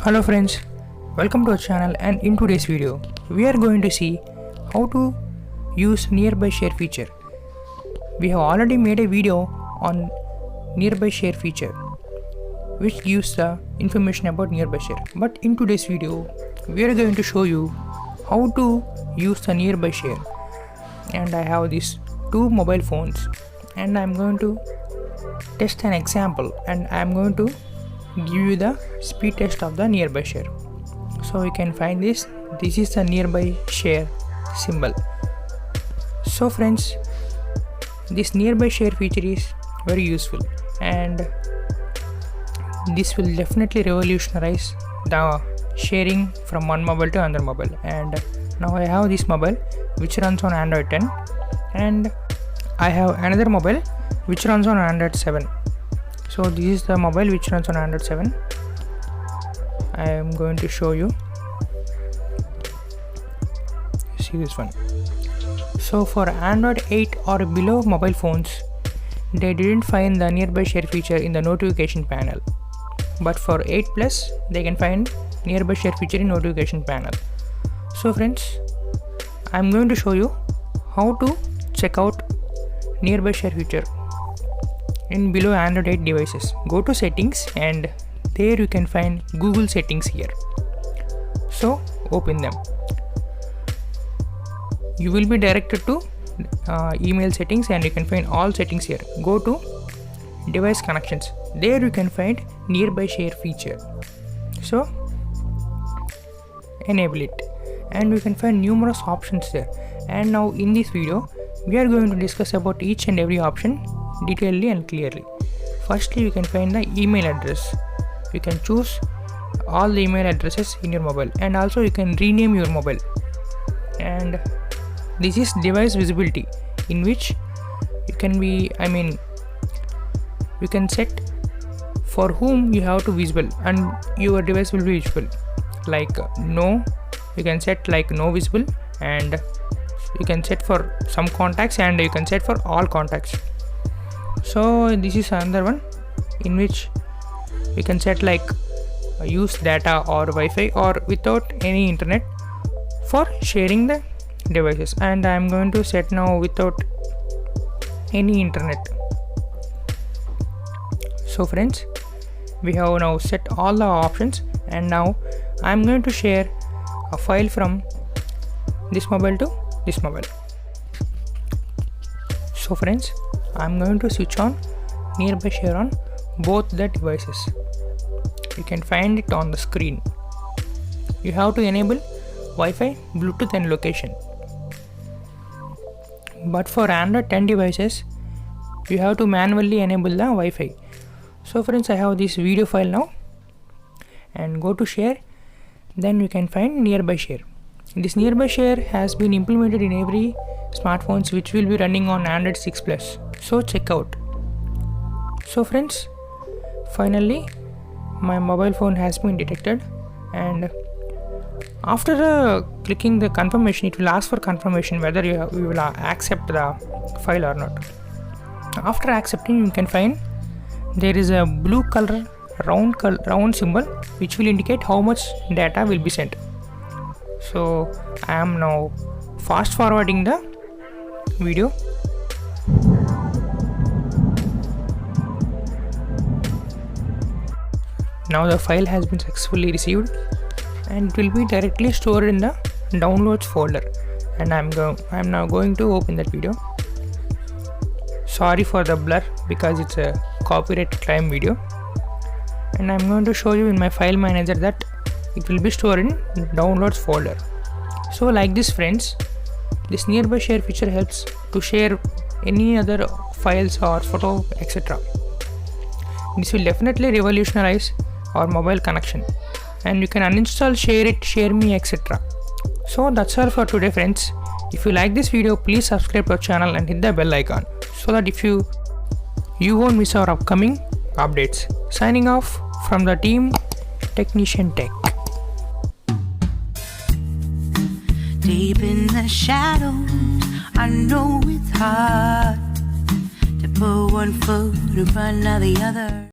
Hello friends, welcome to our channel, and in today's video we are going to see how to use nearby share feature. We have already made a video on nearby share feature which gives the information about nearby share, but in today's video we are going to show you how to use the nearby share. And I have these two mobile phones and I am going to test an example, and I am going to give you the speed test of the nearby share. So you can find this is the nearby share symbol. So friends, this nearby share feature is very useful, and this will definitely revolutionize the sharing from one mobile to another mobile. And now I have this mobile which runs on Android 10, and I have another mobile which runs on Android 7. So this is the mobile which runs on Android 7. I am going to show you. See this one. So for Android 8 or below mobile phones, they didn't find the nearby share feature in the notification panel, but for 8 plus they can find nearby share feature in notification panel. So friends, I am going to show you how to check out nearby share feature in below Android 8 devices. Go to settings, and there you can find Google settings here. So open them. You will be directed to email settings, and you can find all settings here. Go to device connections. There you can find nearby share feature. So enable it, and you can find numerous options there. And now in this video we are going to discuss about each and every option detailedly and clearly. Firstly, you can find the email address. You can choose all the email addresses in your mobile, and also you can rename your mobile. And this is device visibility, in which you can you can set for whom you have to visible, and your device will be visible. Like no, you can set like no visible, and you can set for some contacts, and you can set for all contacts. So this is another one in which you can set like use data or Wi-Fi or without any internet for sharing the devices, and I am going to set now without any internet. So friends, we have now set all the options, and now I am going to share a file from this mobile to this mobile. So friends, I am going to switch on nearby share on both the devices. You can find it on the screen. You have to enable Wi-Fi, Bluetooth and location. But for Android 10 devices, you have to manually enable the Wi-Fi. So friends, I have this video file now, and go to share. Then you can find nearby share. This nearby share has been implemented in every smartphones which will be running on Android 6 plus. So check out. So friends, finally my mobile phone has been detected, and after clicking the confirmation, it will ask for confirmation whether you will accept the file or not. After accepting, you can find there is a blue color round symbol which will indicate how much data will be sent. So I am now fast forwarding the video. Now the file has been successfully received, and it will be directly stored in the downloads folder, and I am now going to open that video. Sorry for the blur because it's a copyright claim video, and I am going to show you in my file manager that it will be stored in downloads folder. So like this friends, this nearby share feature helps to share any other files or photo, etc. This will definitely revolutionize our mobile connection, and you can uninstall, share it, share me, etc. So that's all for today friends. If you like this video, please subscribe to our channel and hit the bell icon so that you won't miss our upcoming updates. Signing off from the team Techniciantech. Deep in the shadows, I know it's hard to put one foot in front of the other.